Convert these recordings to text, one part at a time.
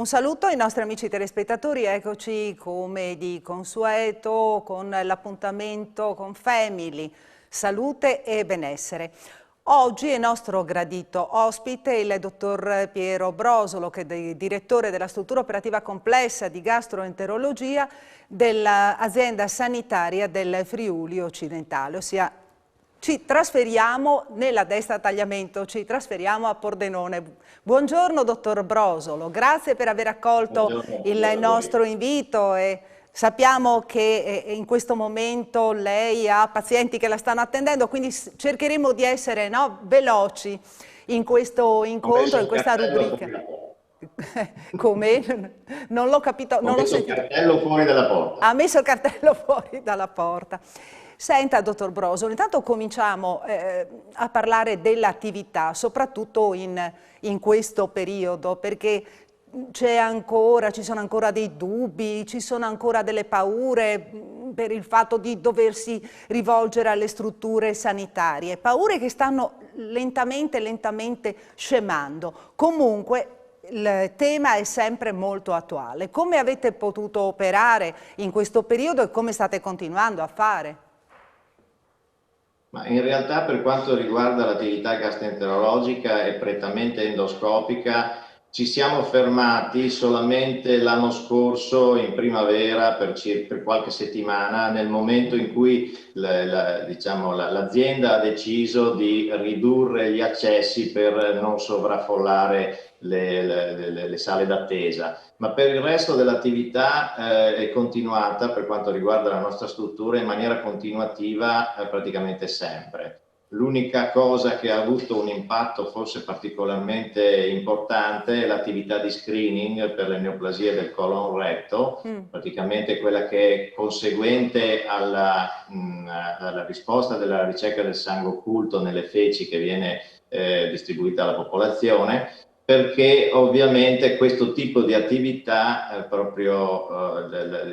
Un saluto ai nostri amici telespettatori, eccoci come di consueto con l'appuntamento con Family, salute e benessere. Oggi è nostro gradito ospite il dottor Piero Brosolo, che è direttore della struttura operativa complessa di gastroenterologia dell'azienda sanitaria del Friuli Occidentale, ossia ci trasferiamo nella destra tagliamento, ci trasferiamo a Pordenone. Buongiorno dottor Brosolo, grazie per aver accolto il nostro invito e sappiamo che in questo momento lei ha pazienti che la stanno attendendo, quindi cercheremo di essere veloci in questo incontro, in questa rubrica. Come? Non l'ho capito, non l'ho sentito. Ha messo il cartello fuori dalla porta. Ha messo il cartello fuori dalla porta. Senta, dottor Brosolo, intanto cominciamo a parlare dell'attività, soprattutto in questo periodo, perché ci sono ancora dei dubbi, ci sono ancora delle paure per il fatto di doversi rivolgere alle strutture sanitarie, paure che stanno lentamente scemando. Comunque, il tema è sempre molto attuale. Come avete potuto operare in questo periodo e come state continuando a fare? Ma in realtà per quanto riguarda l'attività gastroenterologica e prettamente endoscopica, ci siamo fermati solamente l'anno scorso in primavera per qualche settimana, nel momento in cui l'azienda ha deciso di ridurre gli accessi per non sovraffollare le sale d'attesa. Ma per il resto dell'attività è continuata, per quanto riguarda la nostra struttura, in maniera continuativa praticamente sempre. L'unica cosa che ha avuto un impatto forse particolarmente importante è l'attività di screening per le neoplasie del colon retto, praticamente quella che è conseguente alla risposta della ricerca del sangue occulto nelle feci che viene distribuita alla popolazione, perché ovviamente questo tipo di attività,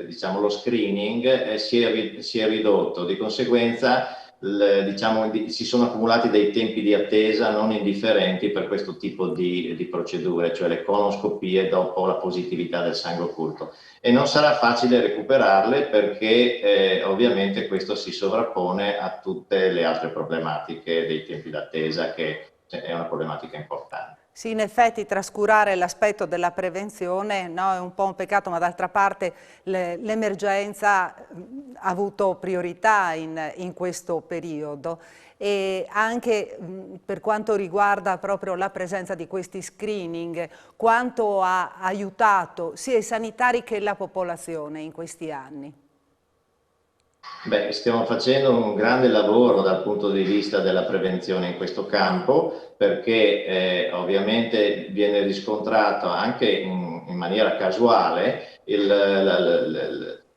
diciamo lo screening, si è ridotto. Di conseguenza si sono accumulati dei tempi di attesa non indifferenti per questo tipo di procedure, cioè le colonoscopie dopo la positività del sangue occulto. E non sarà facile recuperarle perché ovviamente questo si sovrappone a tutte le altre problematiche dei tempi d'attesa, che è una problematica importante. Sì, in effetti trascurare l'aspetto della prevenzione è un po' un peccato, ma d'altra parte l'emergenza ha avuto priorità in questo periodo. E anche per quanto riguarda proprio la presenza di questi screening, quanto ha aiutato sia i sanitari che la popolazione in questi anni? Beh, stiamo facendo un grande lavoro dal punto di vista della prevenzione in questo campo, perché ovviamente viene riscontrato anche in maniera casuale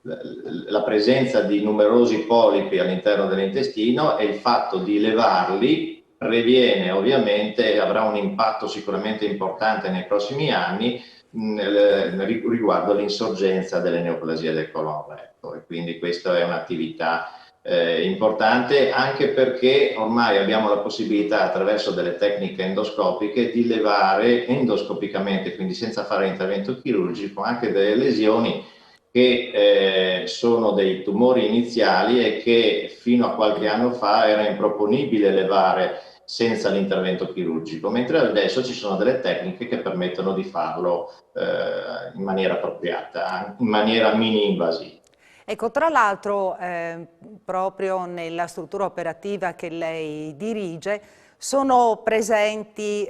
la presenza di numerosi polipi all'interno dell'intestino, e il fatto di levarli previene ovviamente, avrà un impatto sicuramente importante nei prossimi anni riguardo l'insorgenza delle neoplasie del colon retto, e quindi questa è un'attività importante, anche perché ormai abbiamo la possibilità, attraverso delle tecniche endoscopiche, di levare endoscopicamente, quindi senza fare intervento chirurgico, anche delle lesioni che sono dei tumori iniziali e che fino a qualche anno fa era improponibile levare senza l'intervento chirurgico, mentre adesso ci sono delle tecniche che permettono di farlo in maniera appropriata, in maniera mini-invasiva. Ecco, tra l'altro, proprio nella struttura operativa che lei dirige, sono presenti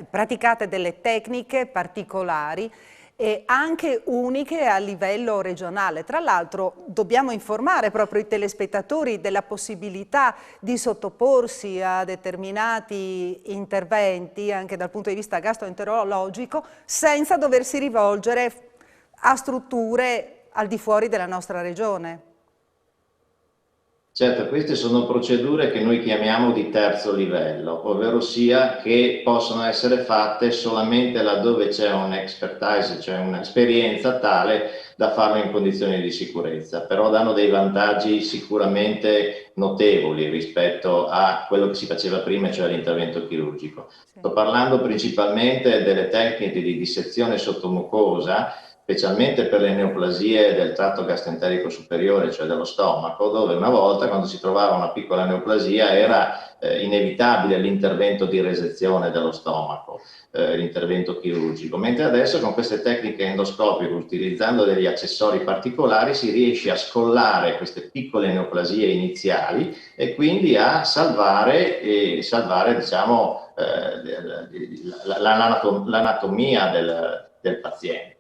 praticate delle tecniche particolari e anche uniche a livello regionale. Tra l'altro dobbiamo informare proprio i telespettatori della possibilità di sottoporsi a determinati interventi anche dal punto di vista gastroenterologico senza doversi rivolgere a strutture al di fuori della nostra regione. Certo, queste sono procedure che noi chiamiamo di terzo livello, ovvero sia che possono essere fatte solamente laddove c'è un'expertise, cioè un'esperienza tale da farlo in condizioni di sicurezza, però danno dei vantaggi sicuramente notevoli rispetto a quello che si faceva prima, cioè l'intervento chirurgico. Sì. Sto parlando principalmente delle tecniche di dissezione sottomucosa, specialmente per le neoplasie del tratto gastroenterico superiore, cioè dello stomaco, dove una volta, quando si trovava una piccola neoplasia, era inevitabile l'intervento di resezione dello stomaco, l'intervento chirurgico, mentre adesso con queste tecniche endoscopiche, utilizzando degli accessori particolari, si riesce a scollare queste piccole neoplasie iniziali e quindi a salvare diciamo, l'anatomia del paziente.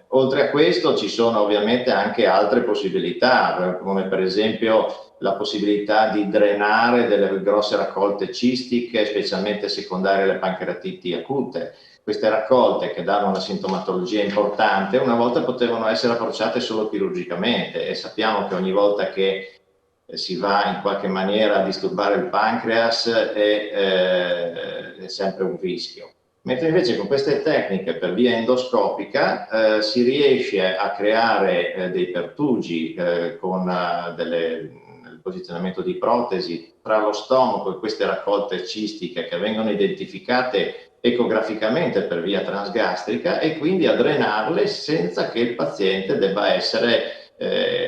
Oltre a questo ci sono ovviamente anche altre possibilità, come per esempio la possibilità di drenare delle grosse raccolte cistiche, specialmente secondarie alle pancreatiti acute. Queste raccolte, che danno una sintomatologia importante, una volta potevano essere approcciate solo chirurgicamente, e sappiamo che ogni volta che si va in qualche maniera a disturbare il pancreas è sempre un rischio. Mentre invece con queste tecniche per via endoscopica si riesce a creare dei pertugi con il posizionamento di protesi tra lo stomaco e queste raccolte cistiche, che vengono identificate ecograficamente per via transgastrica, e quindi a drenarle senza che il paziente debba essere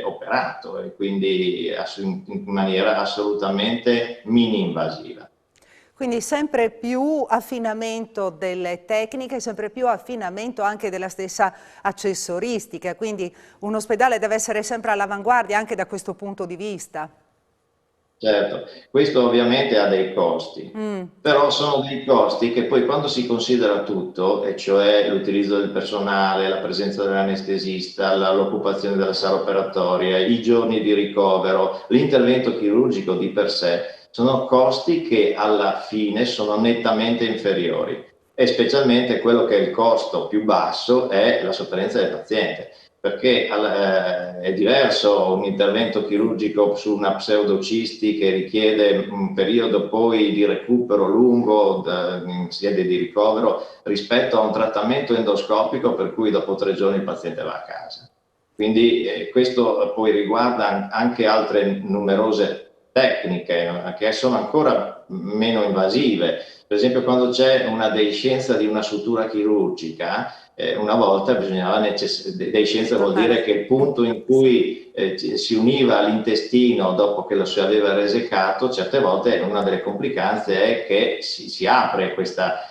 operato, e quindi in maniera assolutamente mini-invasiva. Quindi sempre più affinamento delle tecniche, sempre più affinamento anche della stessa accessoristica, quindi un ospedale deve essere sempre all'avanguardia anche da questo punto di vista. Certo, questo ovviamente ha dei costi, però sono dei costi che poi, quando si considera tutto, e cioè l'utilizzo del personale, la presenza dell'anestesista, l'occupazione della sala operatoria, i giorni di ricovero, l'intervento chirurgico di per sé, sono costi che alla fine sono nettamente inferiori, e specialmente quello che è il costo più basso è la sofferenza del paziente, perché è diverso un intervento chirurgico su una pseudocisti che richiede un periodo poi di recupero lungo in sede di ricovero, rispetto a un trattamento endoscopico per cui dopo 3 giorni il paziente va a casa. Quindi questo poi riguarda anche altre numerose tecniche che sono ancora meno invasive. Per esempio, quando c'è una deiscenza di una sutura chirurgica, una volta bisognava deiscenza, vuol dire che il punto in cui si univa l'intestino dopo che lo si aveva resecato, certe volte una delle complicanze è che si apre questa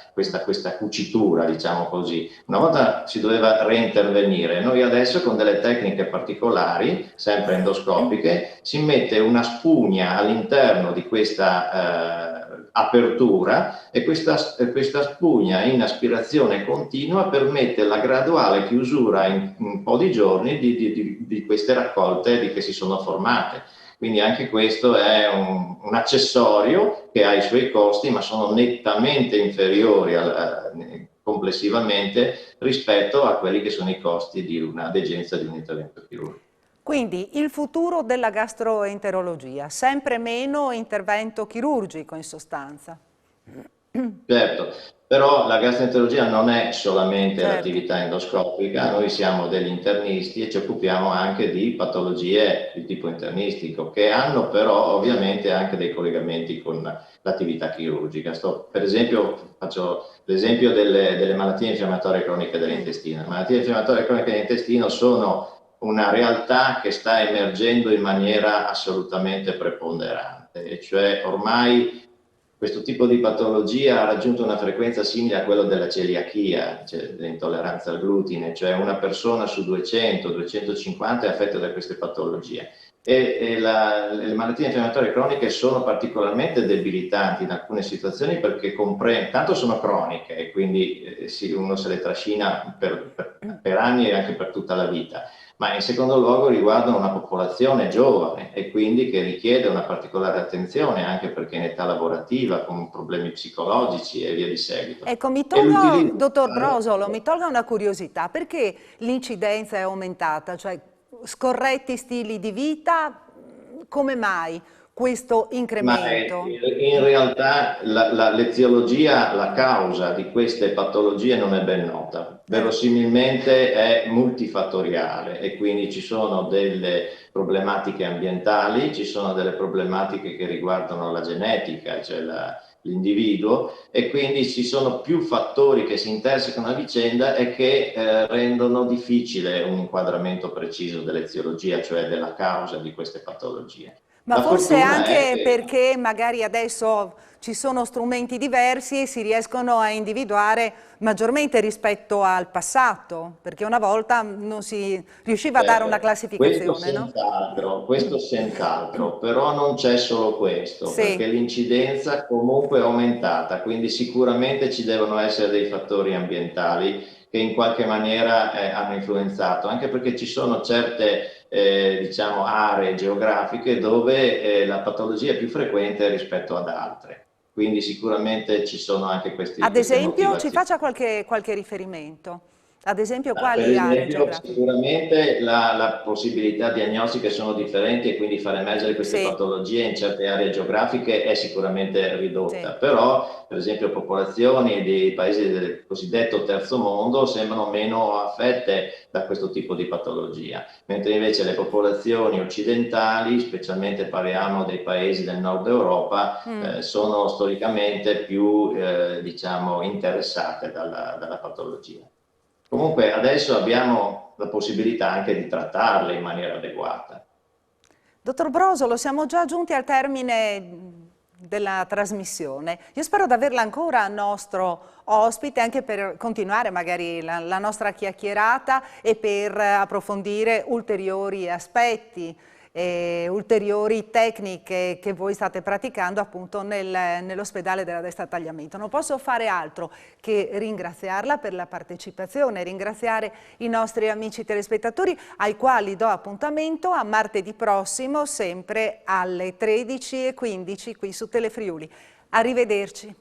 cucitura, diciamo così. Una volta si doveva reintervenire. Noi adesso, con delle tecniche particolari, sempre endoscopiche, si mette una spugna all'interno di questa apertura, e questa spugna in aspirazione continua permette la graduale chiusura in un po' di giorni di queste raccolte che si sono formate. Quindi anche questo è un accessorio che ha i suoi costi, ma sono nettamente inferiori complessivamente rispetto a quelli che sono i costi di una degenza di un intervento chirurgico. Quindi il futuro della gastroenterologia, sempre meno intervento chirurgico in sostanza. Certo, però la gastroenterologia non è solamente Certo. l'attività endoscopica, noi siamo degli internisti e ci occupiamo anche di patologie di tipo internistico, che hanno però ovviamente anche dei collegamenti con l'attività chirurgica. Per esempio, faccio l'esempio delle malattie infiammatorie croniche dell'intestino. Le malattie infiammatorie croniche dell'intestino sono una realtà che sta emergendo in maniera assolutamente preponderante, e cioè ormai questo tipo di patologia ha raggiunto una frequenza simile a quella della celiachia, cioè dell'intolleranza al glutine, cioè una persona su 200-250 è affetta da queste patologie. Le malattie infiammatorie croniche sono particolarmente debilitanti in alcune situazioni, perché tanto sono croniche, e quindi uno se le trascina per anni e anche per tutta la vita, ma in secondo luogo riguardano una popolazione giovane, e quindi che richiede una particolare attenzione, anche perché in età lavorativa, con problemi psicologici e via di seguito. Ecco, dottor Brosolo, mi tolga una curiosità: perché l'incidenza è aumentata? Cioè, scorretti stili di vita, come mai? questo incremento? Ma in realtà l'eziologia, la causa di queste patologie non è ben nota. Verosimilmente è multifattoriale e quindi ci sono delle problematiche ambientali, ci sono delle problematiche che riguardano la genetica, cioè l'individuo, e quindi ci sono più fattori che si intersecano a vicenda e che rendono difficile un inquadramento preciso dell'eziologia, cioè della causa di queste patologie. Ma La forse fortuna è anche che perché magari adesso ci sono strumenti diversi e si riescono a individuare maggiormente rispetto al passato, perché una volta non si riusciva a dare una classificazione, no? questo senz'altro, però non c'è solo questo, perché Sì, l'incidenza comunque è aumentata, quindi sicuramente ci devono essere dei fattori ambientali che in qualche maniera hanno influenzato, anche perché ci sono certe diciamo, aree geografiche dove la patologia è più frequente rispetto ad altre, quindi sicuramente ci sono anche ad queste esempio ci motivazioni. faccia qualche riferimento, ad esempio Per quali aree esempio, geografiche? sicuramente la possibilità diagnostiche sono differenti e quindi far emergere queste Sì, patologie in certe aree geografiche è sicuramente sì. ridotta, però per esempio popolazioni dei paesi del cosiddetto terzo mondo sembrano meno affette da questo tipo di patologia, mentre invece le popolazioni occidentali, specialmente parliamo dei paesi del nord Europa, sono storicamente più diciamo, interessate dalla patologia. Comunque adesso abbiamo la possibilità anche di trattarle in maniera adeguata. Dottor Brosolo, siamo già giunti al termine della trasmissione. Io spero di averla ancora nostro ospite anche per continuare magari la nostra chiacchierata e per approfondire ulteriori aspetti e ulteriori tecniche che voi state praticando appunto nell'ospedale della Destra Tagliamento. Non posso fare altro che ringraziarla per la partecipazione, ringraziare i nostri amici telespettatori ai quali do appuntamento a martedì prossimo sempre alle 13:15 qui su Telefriuli. Arrivederci.